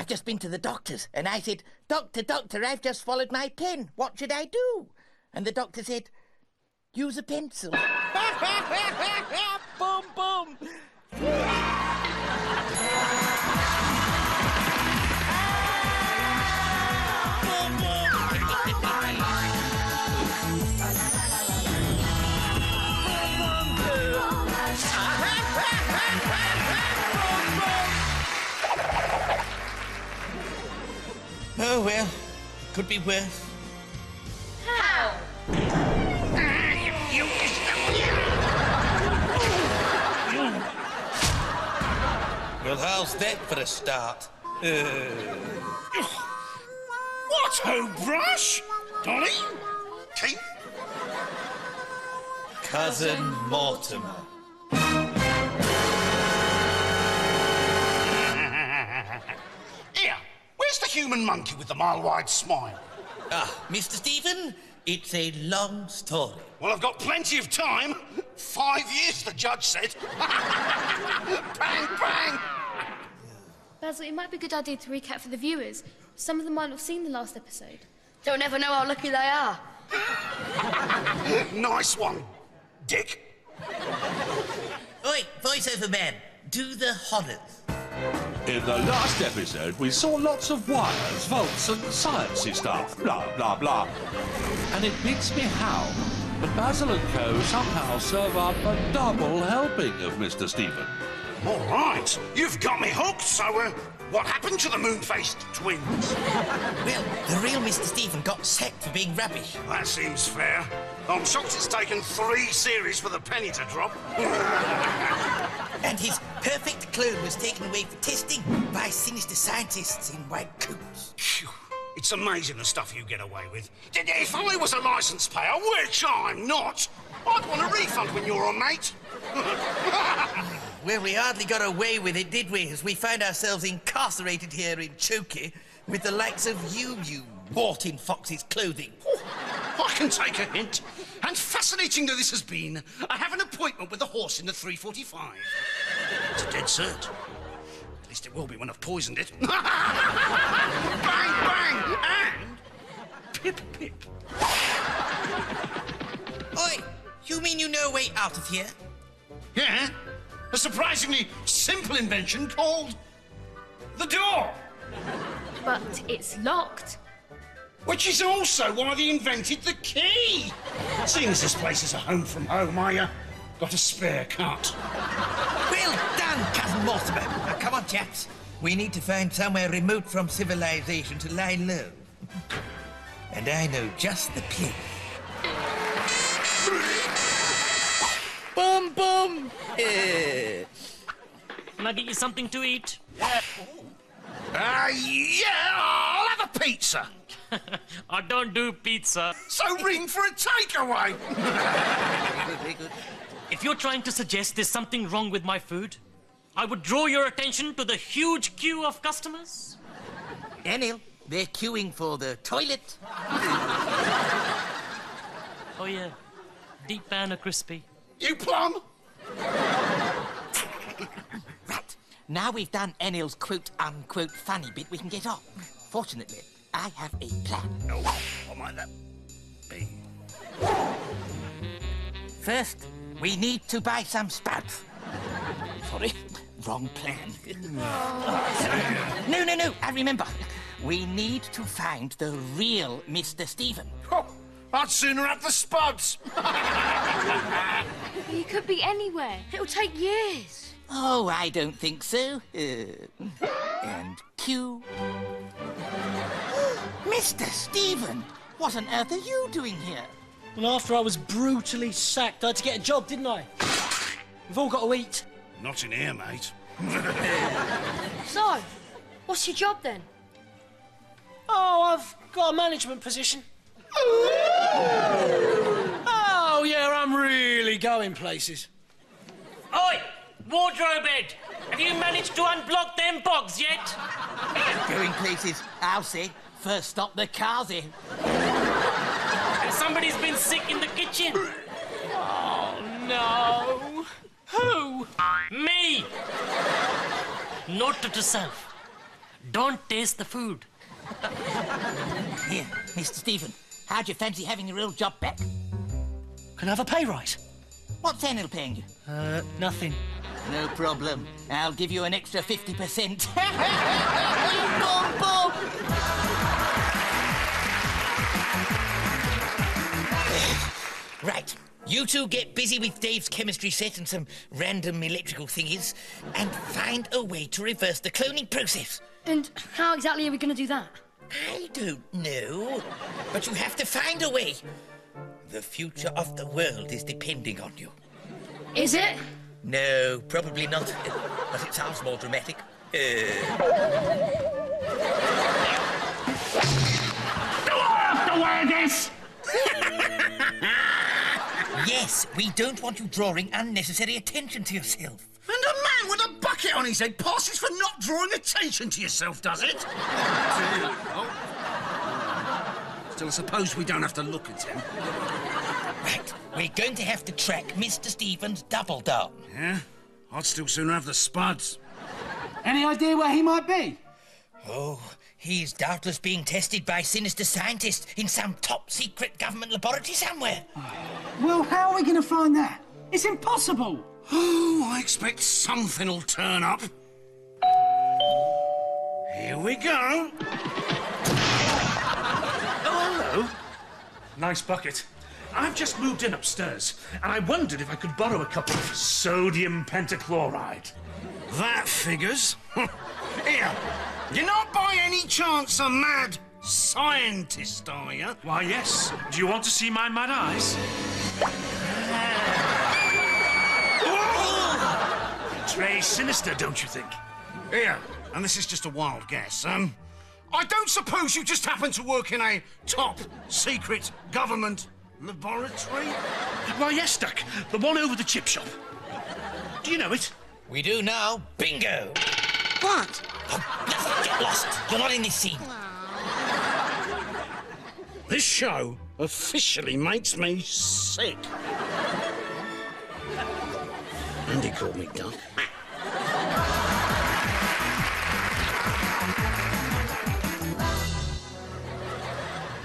I've just been to the doctor's, and I said, Doctor, I've just swallowed my pen. What should I do? And the doctor said, use a pencil. Boom, boom. Oh, well, could be worse. How? Well, how's that for a start? What ho, Brush? Dolly? Keith? Cousin Mortimer. Here, where's the human monkey with the mile-wide smile? Mr. Stephen, it's a long story. Well, I've got plenty of time. 5 years, the judge said. Bang, bang! Basil, it might be a good idea to recap for the viewers. Some of them might not have seen the last episode. They'll never know how lucky they are. Nice one, Dick. Oi, voiceover man, do the honours. In the last episode, we saw lots of wires, volts and sciencey stuff, blah, blah, blah. And it beats me how, but Basil and Co. somehow serve up a double helping of Mr. Stephen. All right, you've got me hooked, so, what happened to the moon-faced twins? Well, the real Mr. Stephen got sacked for being rubbish. That seems fair. I'm shocked it's taken 3 series for the penny to drop. And his perfect clone was taken away for testing by sinister scientists in white coats. Phew. It's amazing the stuff you get away with. If I was a licence payer, which I'm not, I'd want a refund when you're on, mate. Well, we hardly got away with it, did we? As we found ourselves incarcerated here in Chokey with the likes of you wart in Fox's clothing. I can take a hint. And fascinating though this has been, I have an appointment with the horse in the 3:45. It's a dead cert. At least it will be when I've poisoned it. Bang, bang, and pip, pip. Oi, you mean you know a way out of here? Yeah, a surprisingly simple invention called the door. But it's locked. Which is also why they invented the key. Seeing as this place is a home from home, I got a spare cut. Well done, Cousin Mortimer. Now, come on, chaps. We need to find somewhere remote from civilization to lie low. And I know just the place. Boom, boom. Can I get you something to eat? Yeah, I'll have a pizza. I don't do pizza. So ring for a takeaway. Very good. If you're trying to suggest there's something wrong with my food, I would draw your attention to the huge queue of customers. Daniel, they're queuing for the toilet. Oh, yeah. Deep pan or crispy? You plum? Right. Now we've done Enel's quote-unquote funny bit, we can get on. Fortunately, I have a plan. Oh, what might that be? First, we need to buy some sprouts. Sorry, wrong plan. No, I remember. We need to find the real Mr. Stephen. Oh, I'd sooner have the spuds. He could be anywhere. It'll take years. Oh, I don't think so. And cue. Mr. Stephen, what on earth are you doing here? Well, after I was brutally sacked, I had to get a job, didn't I? We've all got to eat. Not in here, mate. So, what's your job then? Oh, I've got a management position. Oh, yeah, I'm really going places. Oi! Wardrobe head! Have you managed to unblock them bogs yet? Going places, I'll say. First stop the cars in. And somebody's been sick in the kitchen. Oh, no. Who? Me! Note to self. don't taste the food. Here, Mr. Stephen, how'd you fancy having your old job back? Can I have a pay rise? What's Daniel paying you? Nothing. No problem. I'll give you an extra 50%. Boom, boom. Right. You two get busy with Dave's chemistry set and some random electrical thingies and find a way to reverse the cloning process. And how exactly are we going to do that? I don't know, but you have to find a way. The future of the world is depending on you. Is it? No, probably not, but it sounds more dramatic. Yes, we don't want you drawing unnecessary attention to yourself. And a man with a bucket on his head passes for not drawing attention to yourself, does it? Oh. Still, I suppose we don't have to look at him. Right, we're going to have to track Mr. Stevens double down. Yeah? I'd still sooner have the spuds. Any idea where he might be? Oh, he's doubtless being tested by sinister scientists in some top-secret government laboratory somewhere. Well, how are we going to find that? It's impossible. Oh, I expect something will turn up. Here we go. Oh, hello. Nice bucket. I've just moved in upstairs, and I wondered if I could borrow a couple of sodium pentachloride. That figures. Here, you're not by any chance a mad scientist, are you? Why, yes. Do you want to see my mad eyes? Très sinister, don't you think? Here, and this is just a wild guess, I don't suppose you just happen to work in a top-secret government laboratory? Why, yes, Duck. The one over the chip shop. Do you know it? We do now. Bingo! What? Oh, get lost. You're not in this scene. This show officially makes me sick. And he called me Duck.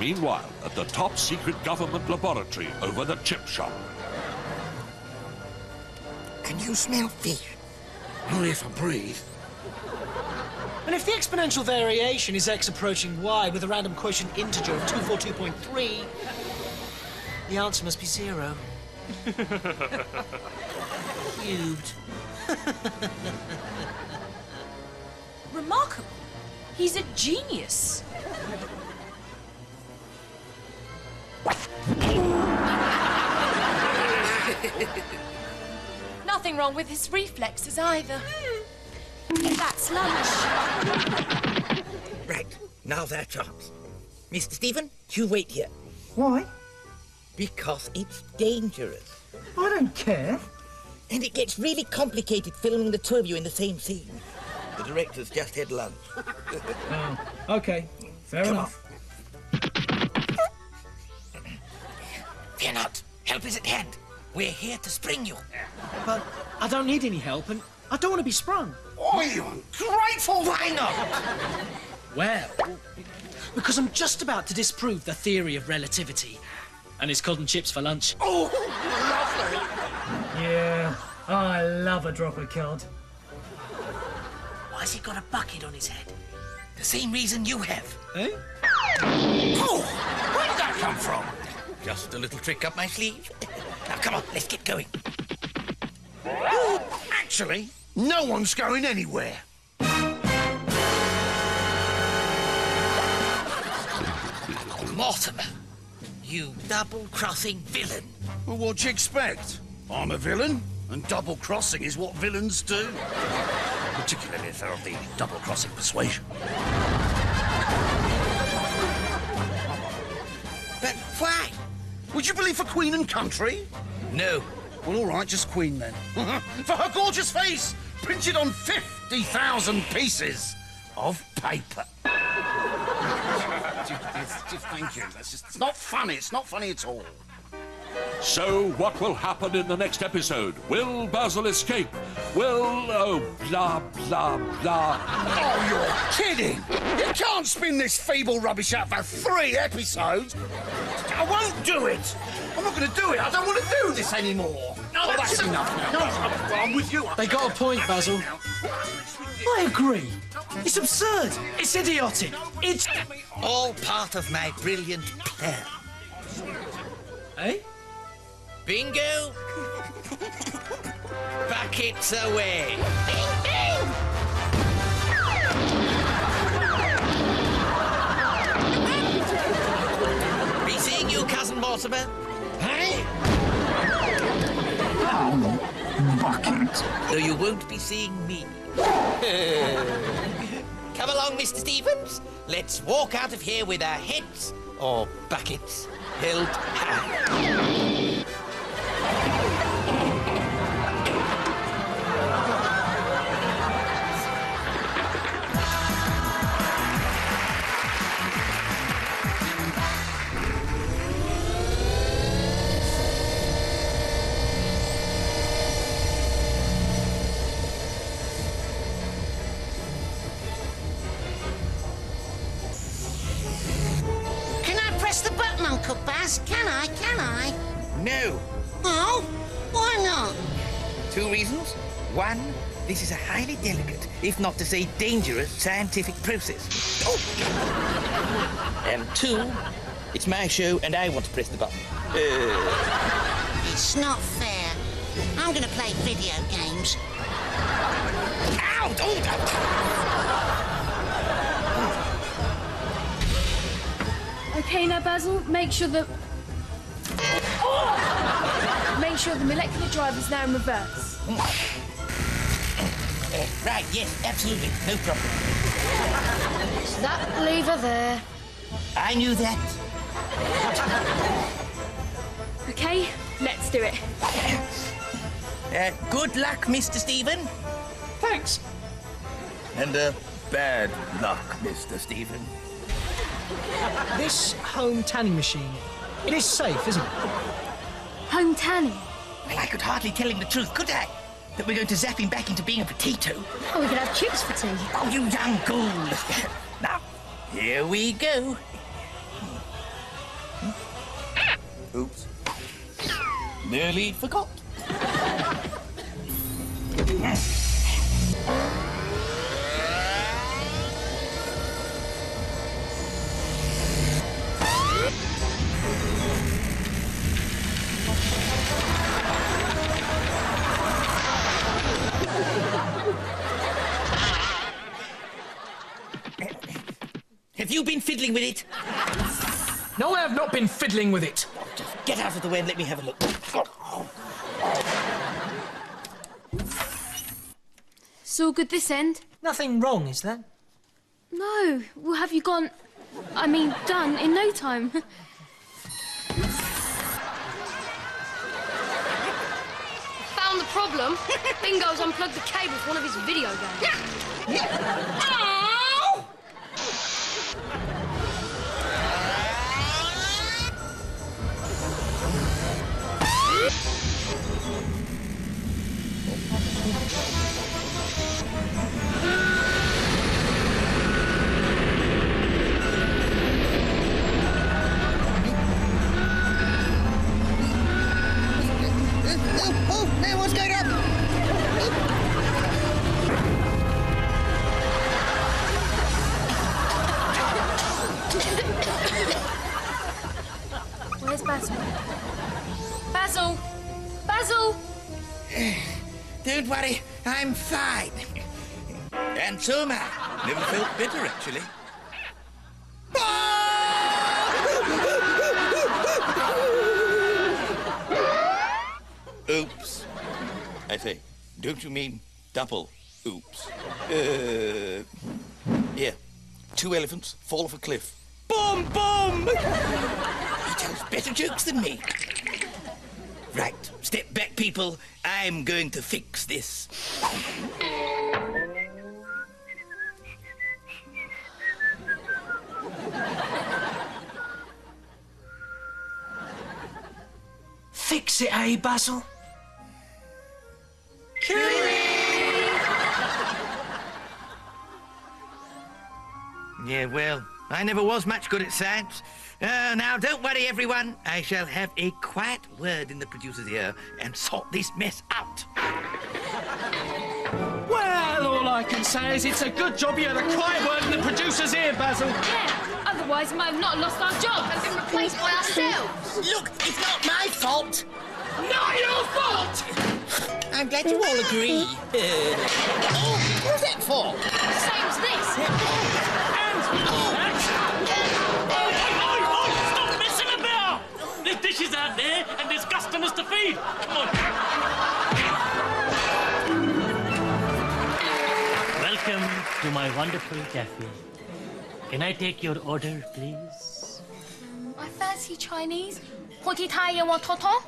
Meanwhile, at the top-secret government laboratory over the chip shop. Can you smell fish? Only if I breathe. And if the exponential variation is x approaching y with a random quotient integer of 242.3, the answer must be 0. Cubed. Remarkable. He's a genius. Nothing wrong with his reflexes either. That's lunch. Right, now's our chance. Mr. Stephen, you wait here. Why? Because it's dangerous. I don't care. And it gets really complicated filming the two of you in the same scene. The director's just had lunch. Oh, OK. Fair enough. Fear not. Help is at hand. We're here to spring you. But I don't need any help, and I don't want to be sprung. Oh, you ungrateful! Why not? Well, because I'm just about to disprove the theory of relativity. And it's cod and chips for lunch. Oh, lovely! Yeah, I love a drop of cod. Why's he got a bucket on his head? The same reason you have. Eh? Oh, where did that come from? Just a little trick up my sleeve. Now, come on, let's get going. Actually, no one's going anywhere. Mortimer, you double-crossing villain. Well, what'd you expect? I'm a villain, and double-crossing is what villains do. Particularly if they're of the double-crossing persuasion. But why? Would you believe for Queen and Country? No. Well, all right, just Queen then. For her gorgeous face, printed on 50,000 pieces of paper. Thank you. It's not funny. It's not funny at all. So, what will happen in the next episode? Will Basil escape? Oh, blah, blah, blah. Oh, you're kidding! You can't spin this feeble rubbish out for 3 episodes! I won't do it! I'm not going to do it! I don't want to do this anymore! No, that's enough now. No, I'm with you. They got a point, Basil. I agree. It's absurd. It's idiotic. It's... All part of my brilliant plan. Eh? Bingo! Buckets away! Bing, bing! Be seeing you, Cousin Mortimer. Hey? Bucket. Though you won't be seeing me. Come along, Mr. Stevens. Let's walk out of here with our heads, or buckets, held high. Press the button, Uncle Baz. Can I? Can I? No. Oh? Why not? 2 reasons. 1, this is a highly delicate, if not to say dangerous, scientific process. Oh. And 2, it's my show and I want to press the button. It's not fair. I'm going to play video games. Ow! Oh, Okay, now Basil, make sure the molecular driver's now in reverse. Right, yes, absolutely, no problem. So that lever there. I knew that. Okay, let's do it. Good luck, Mr. Stephen. Thanks. And bad luck, Mr. Stephen. This home tanning machine, it is safe, isn't it? Home tanning. Well, I could hardly tell him the truth, could I? That we're going to zap him back into being a potato. Oh, we could have chips for tea. Oh, you young ghoul. Now, here we go. Oops. Nearly forgot. Have you been fiddling with it? No, I have not been fiddling with it. Just get out of the way and let me have a look. It's all good this end? Nothing wrong, is there? No. Well, have you done in no time. Found the problem. Bingo's unplugged the cable for one of his video games. Oh, what's going on? Where's Basil? Basil! Basil! Don't worry, I'm fine. And so am I. Never felt better, actually. Oops. I say, don't you mean double oops? Here, 2 elephants fall off a cliff. Boom, boom! He tells better jokes than me. Right, step back, people. I'm going to fix this. fix it, eh, Basil? Yeah, well, I never was much good at science. Now, don't worry, everyone. I shall have a quiet word in the producer's ear and sort this mess out. Well, all I can say is it's a good job you had a quiet word in the producer's ear, Basil. Yeah, otherwise we might have not lost our job and been replaced by ourselves. Look, it's not my fault. Not your fault! I'm glad you all agree. Oh, what's that for? Same as this. Stop messing about! There's dishes out there and there's customers to feed. Come on. Welcome to my wonderful cafe. Can I take your order, please? I fancy Chinese. Toto.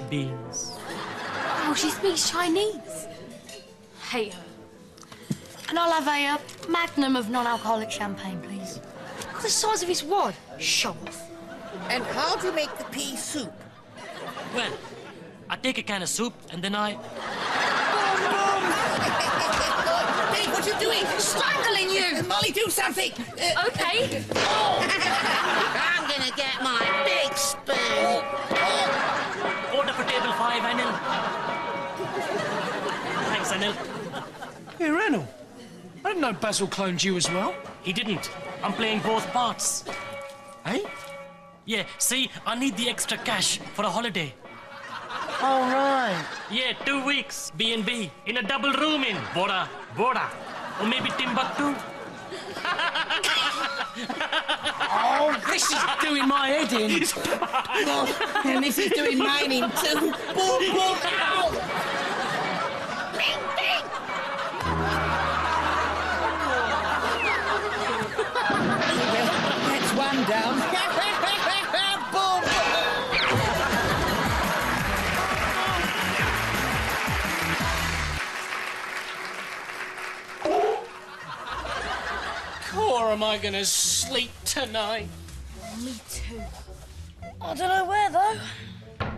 Beans. Oh, she speaks Chinese. Hate her. And I'll have a magnum of non-alcoholic champagne, please. Look at the size of his wad. Show off. And how do you make the pea soup? Well, I take a can of soup and then I... Hey, what you doing? Strangling you! Molly, do something! Okay. I'm gonna get my big spoon. Order for table 5, Anil. Thanks, Anil. Here, Anil. I didn't know Basil cloned you as well. He didn't. I'm playing both parts. Eh? Yeah, see, I need the extra cash for a holiday. All right. Yeah, 2 weeks, B&B, in a double room in Bora, or maybe Timbuktu. Oh, this is doing my head in. And this is doing mine in too. Boom, boom, ow! Bing, bing! Well, that's one down. Boom! Or am I going to sleep tonight? Me too. I don't know where, though. I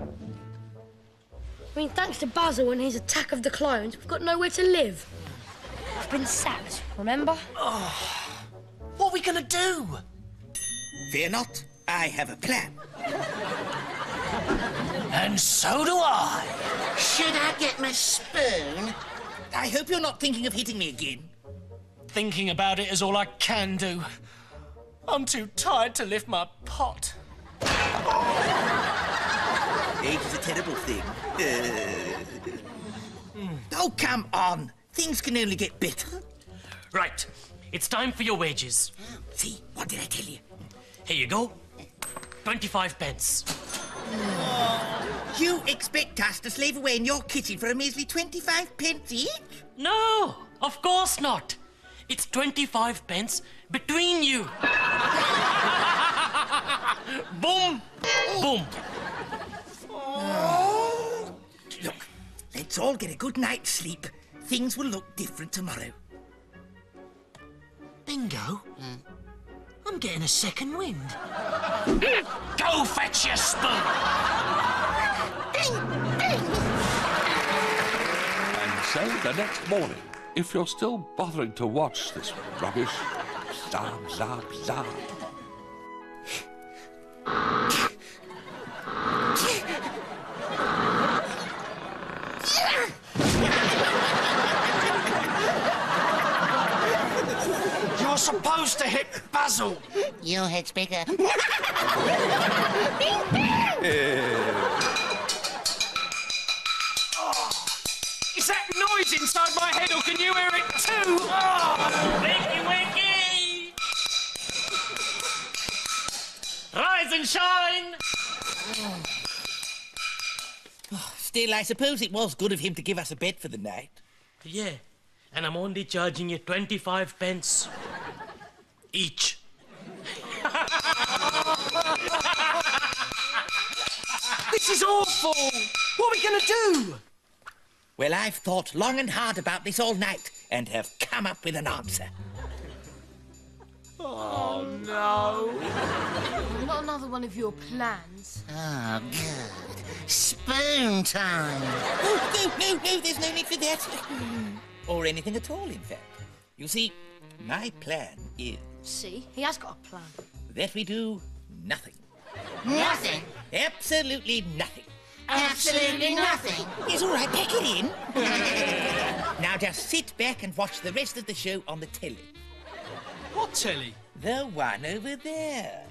mean, thanks to Basil and his attack of the clones, we've got nowhere to live. I've been sacked, remember? What are we going to do? Fear not, I have a plan. And so do I. Should I get my spoon? I hope you're not thinking of hitting me again. Thinking about it is all I can do. I'm too tired to lift my pot. Age is a terrible thing. Oh, come on. Things can only get better. Right, it's time for your wages. See, what did I tell you? Here you go. 25 pence. You expect us to slave away in your kitchen for a measly 25 pence each? No, of course not. It's 25 pence between you. Boom, boom. Look, let's all get a good night's sleep. Things will look different tomorrow. Bingo. I'm getting a second wind. Go fetch your spoon. And so the next morning, if you're still bothering to watch this rubbish, zap, zap, zap. You're supposed to hit Basil. Your head's bigger. Is that noise inside my head, or can you hear it too? Oh. Wakey, wakey! Rise and shine! Still, I suppose it was good of him to give us a bed for the night. Yeah, and I'm only charging you 25 pence each. This is awful. What are we going to do? Well, I've thought long and hard about this all night and have come up with an answer. Oh, no. Not another one of your plans. Oh, good. Spoon time. Oh, no, there's no need for that. Or anything at all, in fact. You see, my plan is... See, he has got a plan. that we do nothing. Nothing? Absolutely nothing. Absolutely nothing? It's all right, pack it in. Now just sit back and watch the rest of the show on the telly. What telly? The one over there.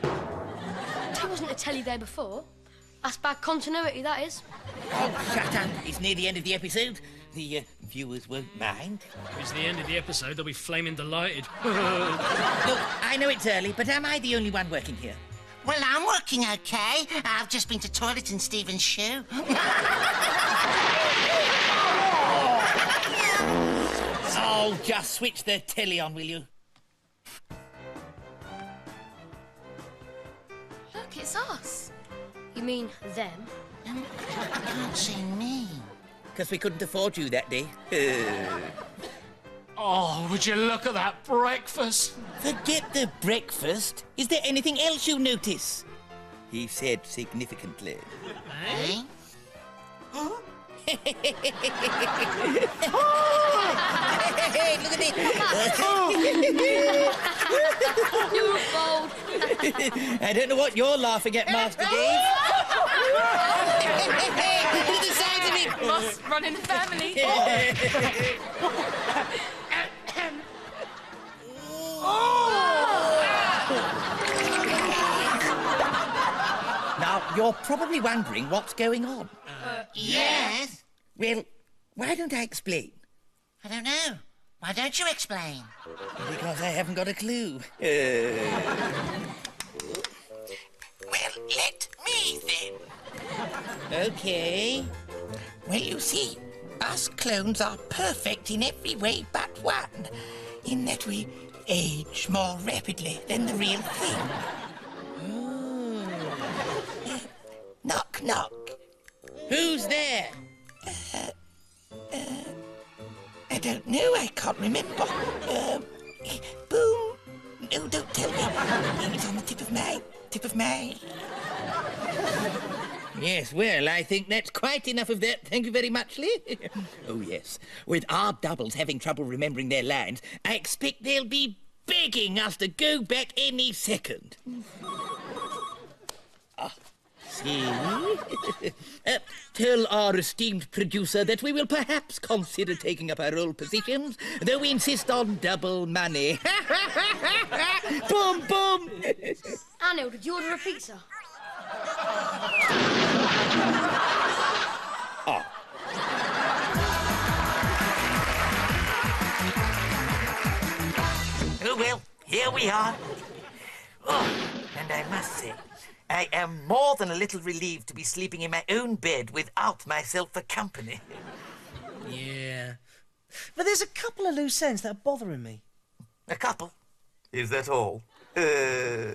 There wasn't a telly there before. That's bad continuity, that is. Oh, shut up. It's near the end of the episode. The viewers won't mind. If it's the end of the episode, they'll be flaming delighted. Look, I know it's early, but am I the only one working here? Well, I'm working okay. I've just been to toilet in Stephen's shoe. Oh, just switch the telly on, will you? Look, it's us. You mean them? I can't see me. Because we couldn't afford you that day. Oh, would you look at that breakfast? Forget the breakfast. Is there anything else you notice? He said significantly. Eh? Hey, look at it. You're bold. I don't know what you're laughing at, Master Dave. Look at the size of it. Must run in the family. Now, you're probably wondering what's going on. Yes? Well, why don't I explain? I don't know. Why don't you explain? Because I haven't got a clue. Well, let me then. Okay. Well, you see, us clones are perfect in every way but one, in that we age more rapidly than the real thing. Knock, knock. Who's there? I don't know. I can't remember. Boom. No, don't tell me. It's on the tip of my... Yes, well, I think that's quite enough of that. Thank you very much, Lee. Oh, yes. With our doubles having trouble remembering their lines, I expect they'll be begging us to go back any second. See? Tell our esteemed producer that we will perhaps consider taking up our old positions, though we insist on double money. Boom, boom! Anil, did you order a pizza? Oh, well, here we are. Oh, and I must say, I am more than a little relieved to be sleeping in my own bed without myself for company. Yeah. But there's a couple of loose ends that are bothering me. A couple? Is that all? I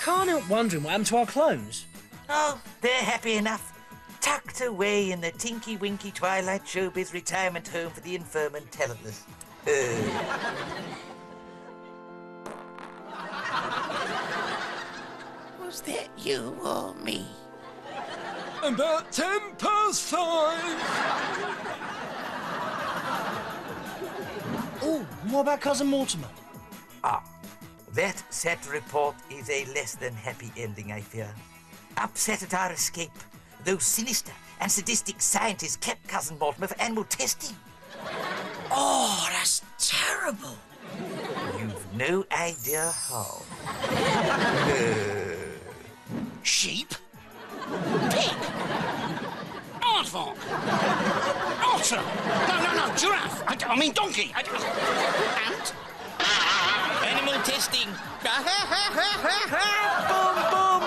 can't help wondering what happened to our clones. Oh, they're happy enough. Tucked away in the tinky-winky Twilight Showbiz retirement home for the infirm and talentless. Was that you or me? About 5:10. Oh, what about Cousin Mortimer? That sad report is a less than happy ending, I fear. Upset at our escape, those sinister and sadistic scientists kept Cousin Mortimer for animal testing. Oh, that's terrible. You've no idea how. Sheep? Pig? Aardvark? Otter? No, giraffe. I mean donkey. Ant? Animal testing. Boom, boom.